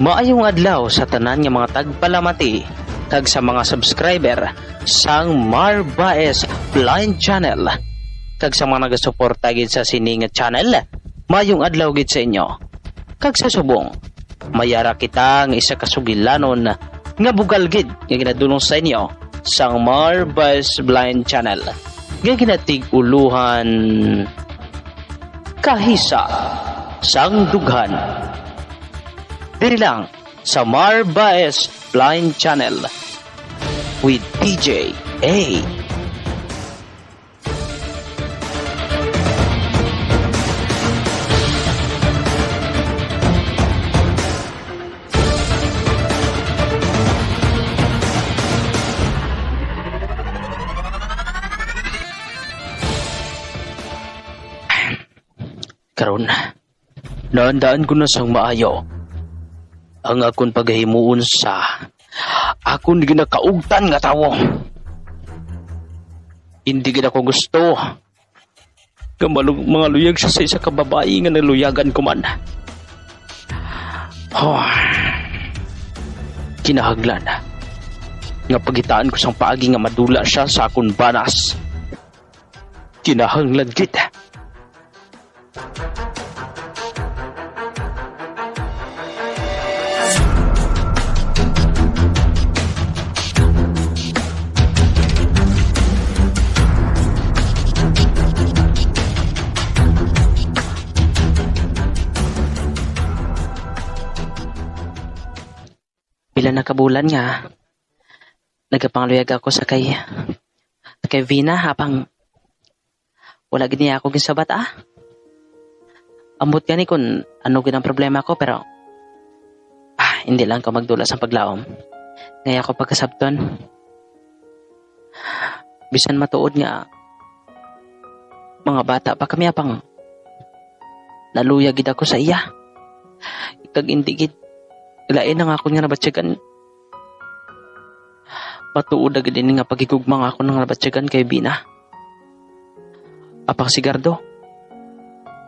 Maayong adlaw sa tanan nga mga tagpalamati kag sa mga subscriber sang Marbaes Blind Channel kag sa mga nagasuporta gid sa sining channel. Maayong adlaw gid sa inyo. Kag sa subong, mayara kita nga isa ka sugilanon nga bugal gid nga ginadulong sa inyo sang Marbaes Blind Channel. Nga ginatig uluhan kahisa sang dughan. Diri lang sa Marbaes Blind Channel with PJ A. Karon, naandaan ko na sang maayo ang akon paghimuon sa akon ginakaugtan nga tawo. Hindi gid ako gusto nga mga luyag siya sa isa ka babae nga naluyagan ko man. Kinahanglan nga pagitaan ko sang paagi nga madula siya sa akon banas. Kinahanglan gid. Pila na kabulan nga nagapangluyag ako sa kay Vina habang wala gid niya ako gisabat Ambot gani kung ano gid ang problema ko pero hindi lang ko magdula sa paglaom. Ngaya ako pagkasabton. Bisan matuod nga mga bata pa kami apang naluyag gid ako sa iya. Kag hindi gid lain ang ako nga nabatsyagan. Matuod agad din nga pagigugmang ako ng nabatsyagan kay Bina. Apang sigardo.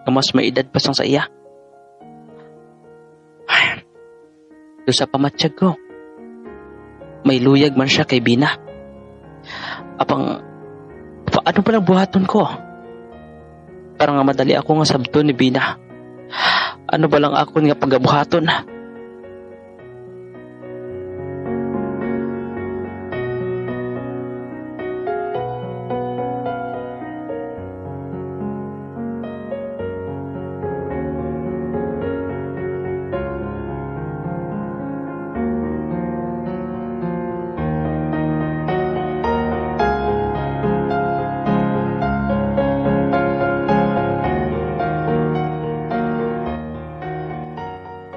Mas may edad pa sang sa iya. Doon sa pamatsyag ko, may luyag man siya kay Bina. Apang, paano pa lang buhaton ko? Parang nga madali ako nga sabto ni Bina. Ano ba lang ako nga pagabuhaton?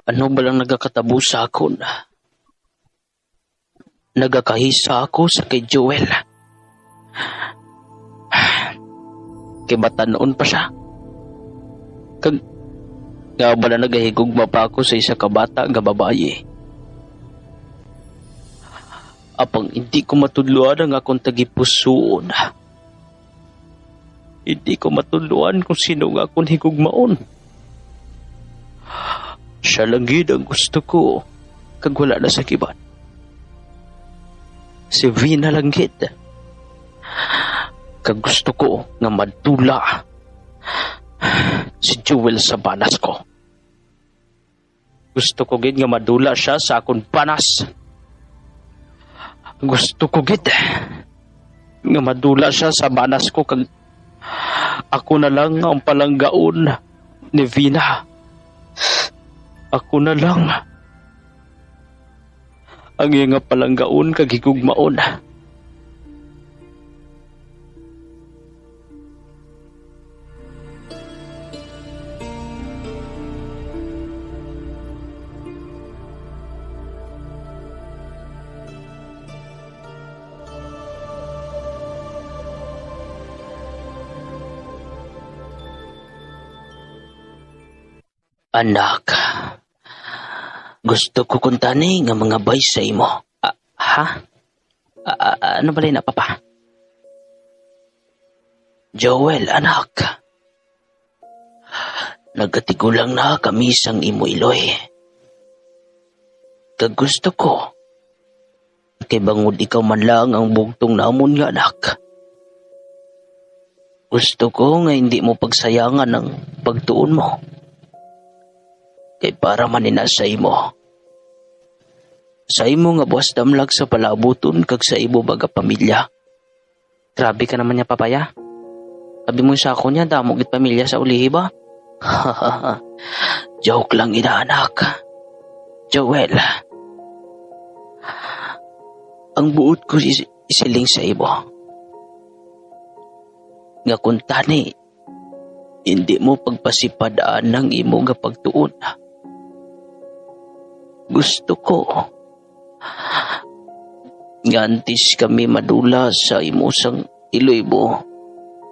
Ano ba lang nagakatabo sa akon? Nagakahisa ako sa kay Joel. Kay bata noon pa siya. Kag nga ba na nagahigugma pa ako sa isa ka bata nga babae. Apang hindi ko matudluan ang akong tagipusoon. Hindi ko matudluan kung sino nga akong higugmaon. Siya lang gid ang gusto ko kag wala na sa kibat. Si Vina lang gid. Kag gusto ko nga madula si Joel sa banas ko. Gusto ko gid nga madula siya sa akong banas. Gusto ko gid nga madula siya sa banas ko kag ako na lang ang palanggaon ni Vina. Ako na lang ang iya nga palanggaon kag higugmaon. Anak, gusto ko kuntani nga mga bay sa imo. Ano ba na, papa? Joel, anak. Nagatigulang na kami sang imo iloy. Kag gusto ko, kay bangod ikaw man lang ang bugtong namon nga anak. Gusto ko nga hindi mo pagsayangan ang pagtuon mo. Kay para maninasay mo. Sa imo nga buwas damlag sa palabuton kag sa imo baga pamilya. Grabe ka naman niya, papaya. Sabi mo sa ako niya, damo git pamilya sa ulihi ba? Joke lang ina anak. Joel. Ang buot ko isiling sa imo. Nga kung tani, hindi mo pagpasipadaan ng imo nga pagtuon. Gusto ko ngantis kami madula sa imusang iloy mo.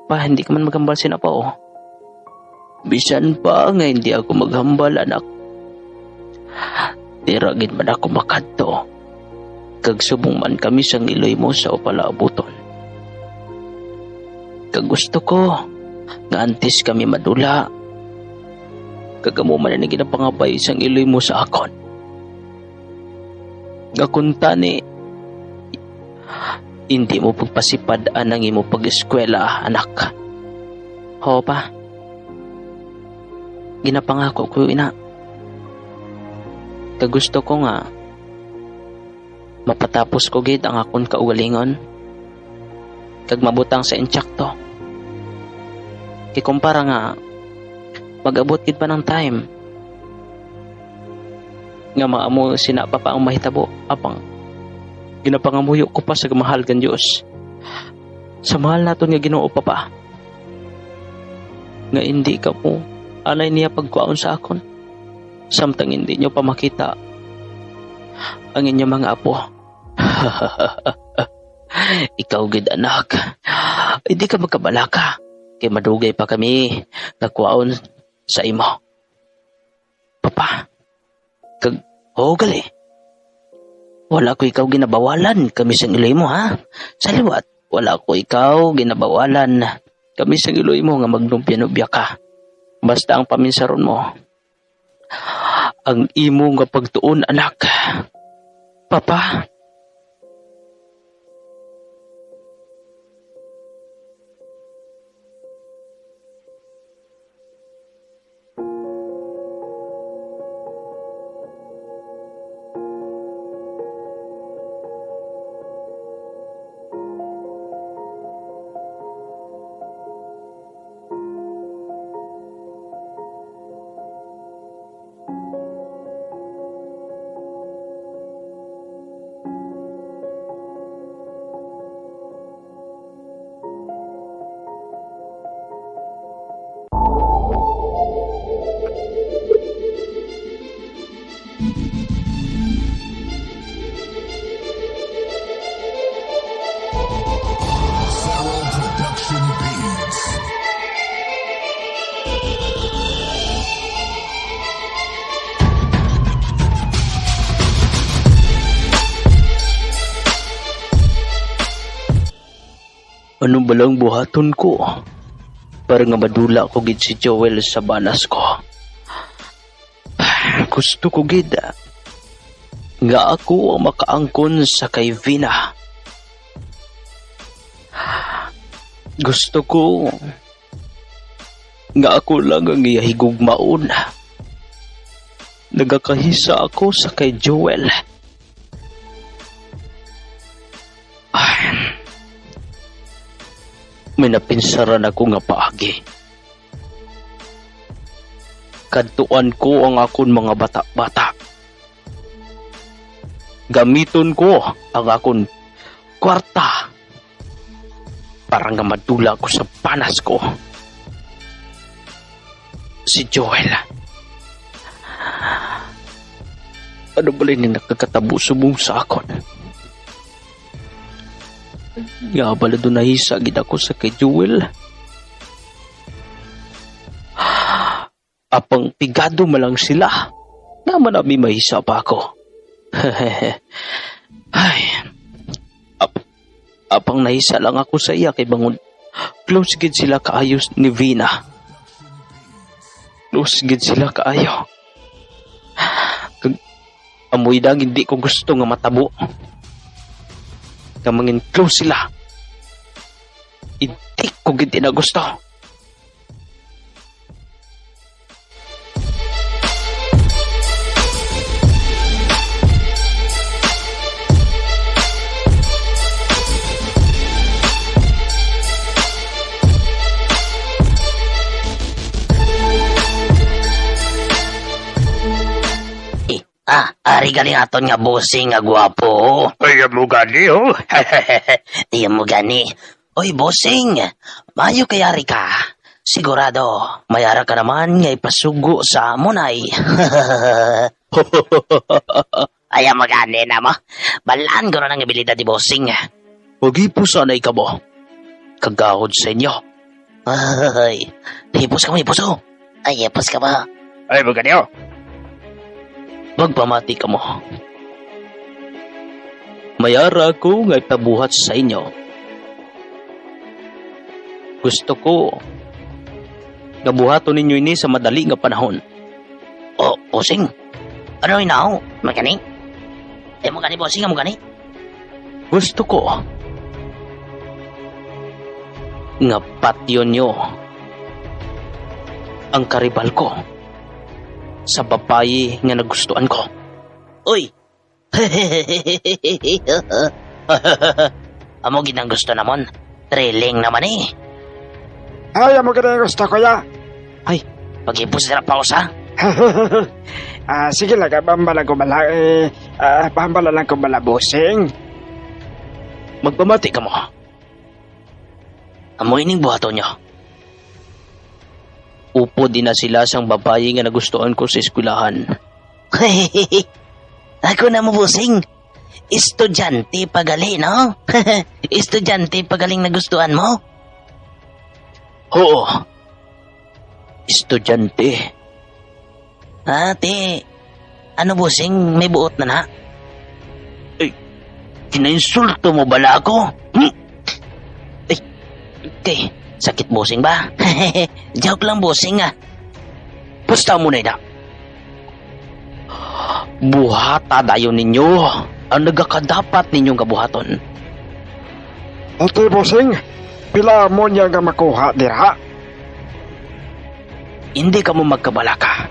Pa, hindi ka man maghambal sinapa o. Bisan pa nga hindi ako maghambal anak. Tiragin man ako makadto. Kag subong man kami sang iloy mo sa opalaabuton. Kag gusto ko nga antes kami madula. Kag amo man na ginapangabay sang iloy mo sa akon. Nga kung tani, hindi mo pagpasipadaan ang imo pag-eskwela, anak. Ho pa. Ginapangako ko ina. Kagusto ko nga, mapatapos ko gid ang akon kaugalingon. Kag mabutang sa intsakto. Kikumpara nga, mag-abot gid pa ng time. Nga maamo sinapa pa ang mahitabo, apang ginapangamuyo ko pa sa mahal kan Diyos. Sa mahal naton nga Ginoo pa. Nga hindi ka mo alay niya pagkuaon sa akon. Samtang hindi niyo pa makita ang inyong mga apo. Ikaw gid anak. Hindi ka magkabalaka. Kay madugay pa kami nakuaon sa imo. Papa. Gali. Wala ko ikaw ginabawalan kami sang iloy mo ha. Sa liwat, wala ko ikaw ginabawalan kami sang iloy mo nga magnumpya-nubya ka. Basta ang paminsaron mo. Ang imo nga pagtuon anak. Papa. Ano balang buhaton ko? Para nga madula ko gid si Joel sa banas ko. Gusto ko gid nga ako ang makaangkon sa kay Vina. Gusto ko nga ako lang ang iyahigugmaon. Nagakahisa ako sa kay Joel. May napinsaran ako nga paagi. Kadtuan ko ang akon mga bata-bata. Gamiton ko ang akon kwarta para nga madula ko sa panas ko. Si Joel. Ano ba rin yung nakakatabu-subong sa akon? Nga bala doon nahisagid ako sa kay Joel. Apang pigado malang sila. Naman abi mahisa pa ako. Ay. Apang nahisa lang ako sa iya kay bangon. Close gid sila kaayos ni Vina. Close gid sila kaayo. Amoy dang hindi ko gusto nga matabo. Nga mangin close sila. Hindi ko gindi na gusto. Ari galing aton nga bossing nga gwapo. Ay, mo gani, oh. Di mo gani. Oy, bossing, mayo kay ari ka. Sigurado, mayara ka naman nga ipasugo sa amon ay. Ay, mo gani na mo. Balaan ko na ng abilidad di bossing. Mag-ipos sanay ka mo. Kagahod sa inyo. Ay, hipos ka mo, hipos oh. Ay, hipos ka ba? Ay, mo gani, oh. Magpamati ka mo. Mayara ko nga ipabuhat sa inyo. Gusto ko nga buhaton ninyo ini sa madali nga panahon. Oh, bossing. Ano inaw? Magani? Mo gani, bossing, mo gani? Gusto ko nga patyon nyo ang karibal ko sa babae nga nagustuhan ko. Uy! Amo ginang gusto namon. Thrilling naman eh. Ay, mo gani gusto ko, ya. Pag-ipos na pa usa. Sige lang, bambala ko bala, bambala lang ko bala, bossing. Magpamati ka mo. Amo ining buhaton nyo. Upo din na sila sang babae nga nagustuhan ko sa eskwelahan. Ako na mo, bossing. Estudyante pagali, no? Estudyante pagaling nagustuhan mo? Oo. Estudyante. Ate, ano, bossing? May buot na na? Kinainsulto mo bala ako? Okay, sakit bossing ba? Joke lang, bossing ah. Basta mo na ina. Buhata dayon ninyo ang nagakadapat ninyong kabuhaton. Okay, bossing. Pila mo niya nga makuha, dira? Hindi ka mo magkabalaka.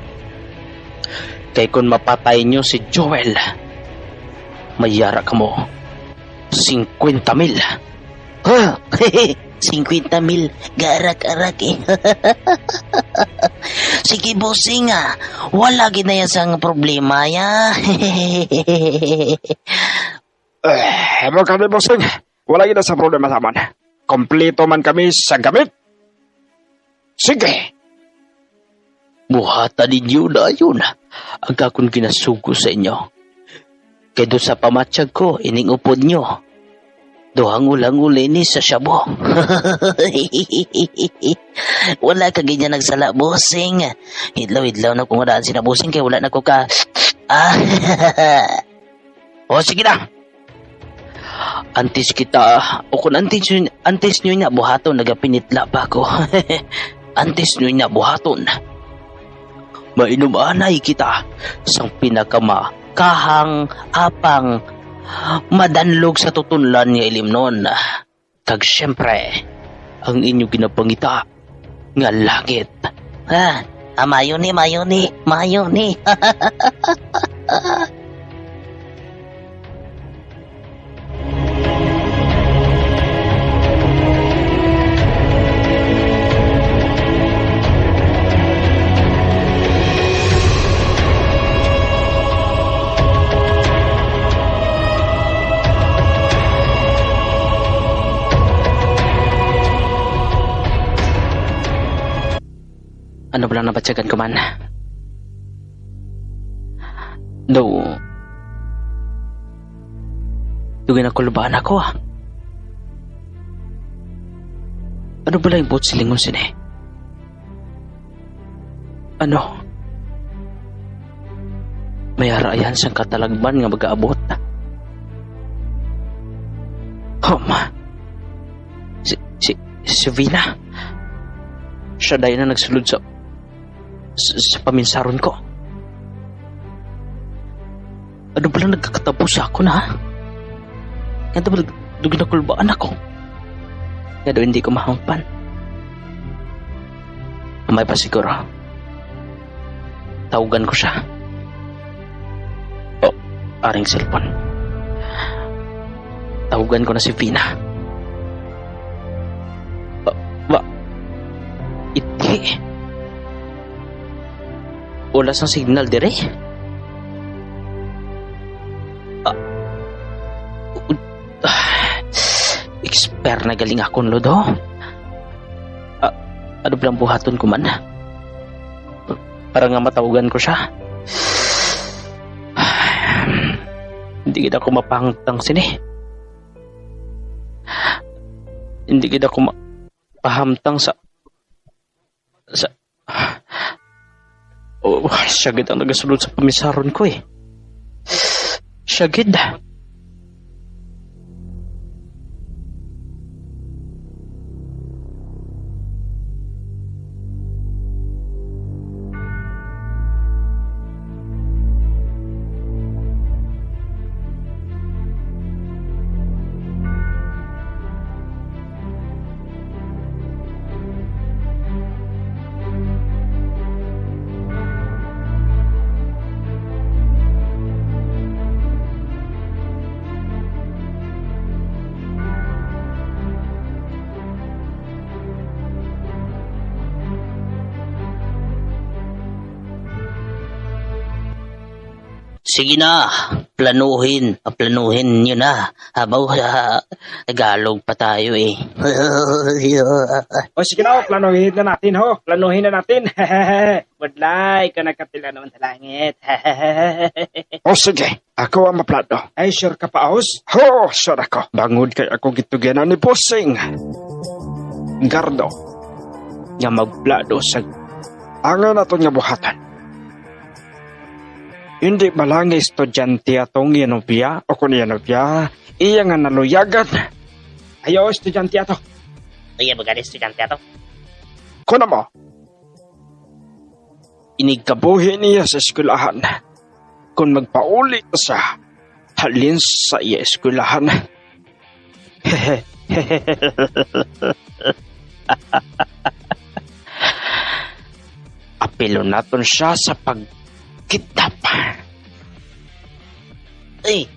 Kay kung mapatay nyo si Joel, mayara ka mo 50,000. Huh? 50,000. Garak-arak eh. Sige, bossing ah. Wala ginaya sang problema ya. Mo gani, bossing. Wala gina sa problema sa man. Kompleto man kami sa gamit. Sige. Buhata ninyo na yun ang akong kinasugo sa inyo. Kaya doon sa pamatsyag ko, ining upod nyo. Dohang ulang-uli ni sa syabo. Wala ka ganyan nagsala, bossing. Hidlaw-hidlaw na kung daan sina bossing kaya wala na ko ka... O sige na. Antis kita. O kung antis nyo na buhaton, nagapinitla pa ako. Antis nyo na buhaton. Mainumanay kita sang pinakamakahang apang madanlog sa tutunlan nga ilimnon. Kag syempre, ang inyo ginapangita nga langit. Mayo ni. Ano ba lang nabatsagan ko man? Do ginakulubaan ako ah. Ano ba lang yung bot silingon sini? Ano? May arayan siyang katalagban nga mag-aabot. Si Vina. Siya dahil na nagsulod sa paminsaron ko. Ano ba lang nagkakatapos ako na? Nga ba dugin na kulbaan ako? Nga daw hindi ko mahampan. May pa siguro. Tawagan ko siya. Oh, aring cellphone. Tawagan ko na si Vina. Iti. Wala sang signal dire. Expert na galing akong lodo. Ano bilang buhaton ko man? Para nga matawagan ko siya. Hindi kita ko mapangtang sini. Hindi kita ko mapahamtang sa oh, syagid ang nagasulod sa pamisaron ko eh. Syagid. Sige na, planuhin nyo na. Habaw Tagalog pa tayo eh. O sige na, planuhin na natin ho. Planuhin na natin. Budlay ka nagkatila naman sa langit. O sige, ako ang maplano. Ay, sure ka pa, Aus? Ho, sure ako. Bangod kay ako gitugyan ni Bossing. Gardo. Nga magplano sa angan nato nga buhatan. Hindi ba lang estudyante atong yanobya o kung yanobya, iya nga naluyagan. Ayaw, estudyante ato. Iya ba estudyante ato? Kuna mo, inigkabuhi niya sa eskulahan. Kung magpauli sa halin sa iya eskulahan. Apilo naton siya sa pagkidnap. Uy,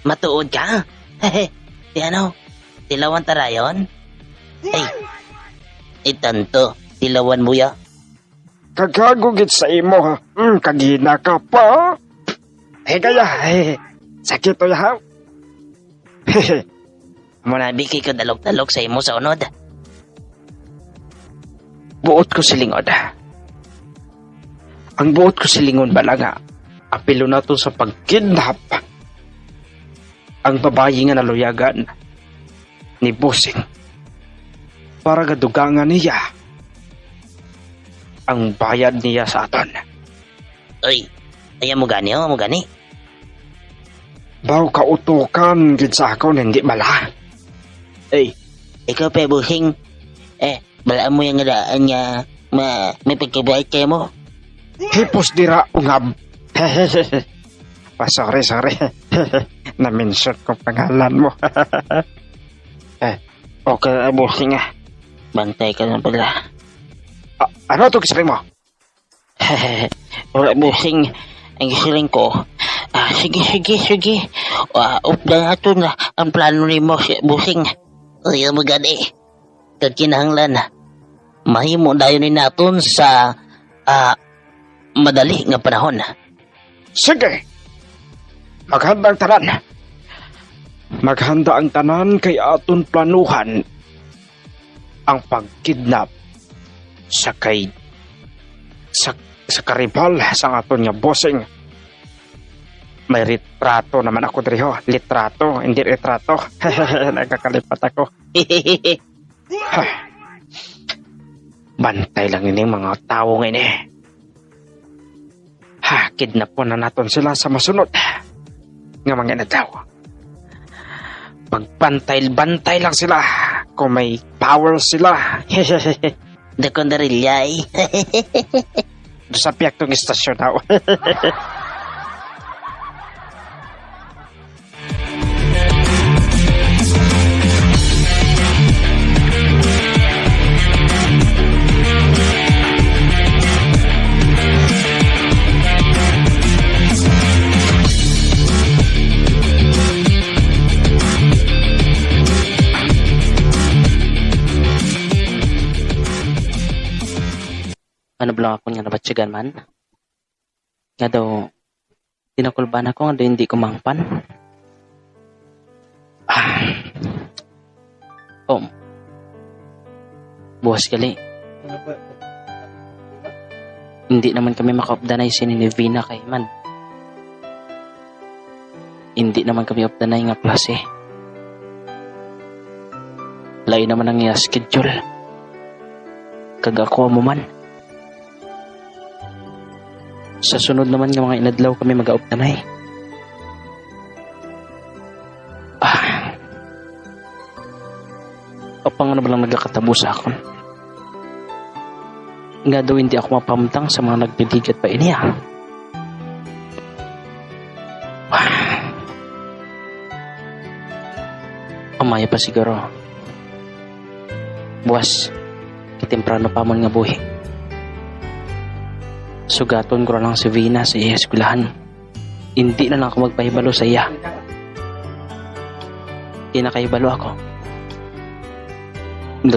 matuod ka? Di ano? Tilawan tarayon? Ay, tanto. Tilawan mo ya? Kagagugit sa imo ha. Kagina ka pa. Kaya, sakit o yahaw. Manabiki ko dalog-dalog sa imo sa unod. Buot ko silingod. Ang buot ko silingon bala nga. Apilo na to sa pagkidnap. Ang babayi nga naluyagan ni Bossing para gadugangan niya ang bayad niya sa aton. Uy, ayaw mo gani, mo gani. Baw kautukan gid sa akon hindi bala. Ikaw pa Bossing. Bala mo yung daan nga may pagkabayad kayo mo. Hipos dira ungab. Sorry. Na-mention ko pangalan mo. Okay, Bossing ah. Bantay ka na pala. Ano ito kisiling mo? Wala Bossing. Ang kisiling ko. Sige. Upda nga ito na ang plano ni mo, Bossing. Ayaw mo gani. Kakinahanglan. Mahimo dayon ni naton sa madali nga panahon. Sige. Maghanda ang tanan. Maghanda ang tanan kay aton planuhan ang pagkidnap sa karibal sa aton nga Bossing. May litrato naman ako diri ho. Litrato, hindi retrato. Nagkakalipat ako. Bantay lang ini mga tao ngayon eh. Kidnap po na naton sila sa masunod. Nga mga nadaw. Pagbantay-bantay lang sila. Kung may power sila. Dakon darilyay. Doon sa piyak tong istasyon daw. lang ako nga nabatsyagan man. Nga daw, tinakulban ako nga daw hindi ko mangpan. Buwas gali. Hindi naman kami makaupdanay si Nivina kay man. Hindi naman kami updanay nga klase. Lain naman ang iya schedule. Kagako mo man. Sa sunod naman nga mga inadlaw kami mag-aupdanay. Opang na ba lang nagkakatabo sa akon? Nga daw hindi ako mapamtang sa mga nagbibigat pa iniya. Amaya pa siguro. Buwas, kitemprano pa man nga buhi. Sugaton ko lang si Vina sa iya eskwelahan. Hindi na lang ako magpahibalo sa iya. Kinakahibalo ako.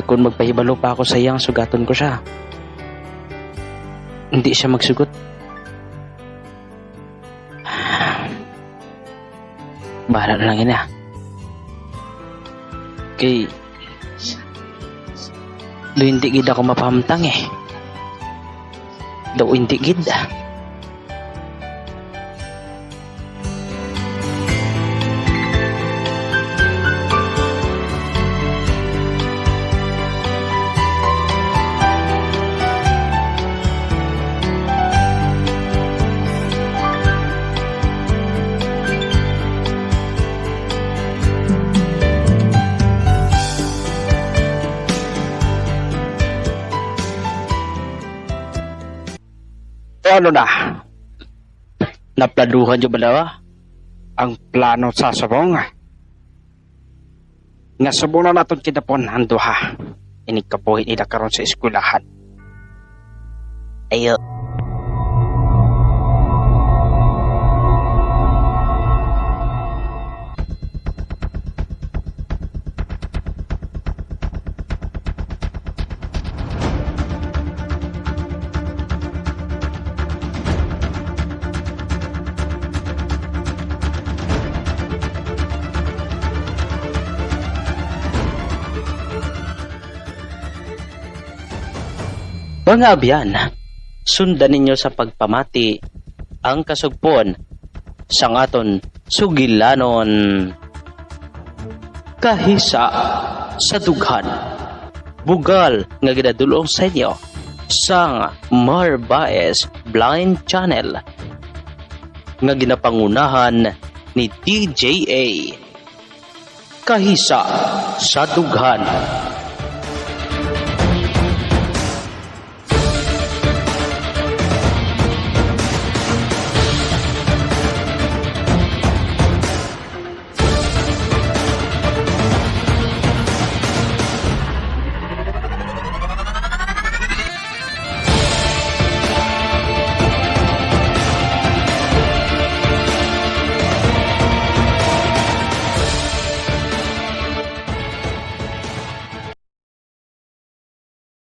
Kung magpahibalo pa ako sa iyang sugaton ko siya. Hindi siya magsugot. Bahala na lang yun ah. Kay do hindi gid ako mapahamtang eh. Daw hindi gid. Ano na? Napladuhan nyo ba daw? Ang plano sa subong. Nga subong na natin kinapon ang duha. Inikapuhin ila karon sa eskwelahan. Ayo. Mga abyan, sundan ninyo sa pagpamati ang kasugpon sang aton sugilanon. Kahisa sa dughan, bugal nga ginadulong sa inyo sang Marbaes Blind Channel nga ginapangunahan ni DJA. Kahisa sa dughan.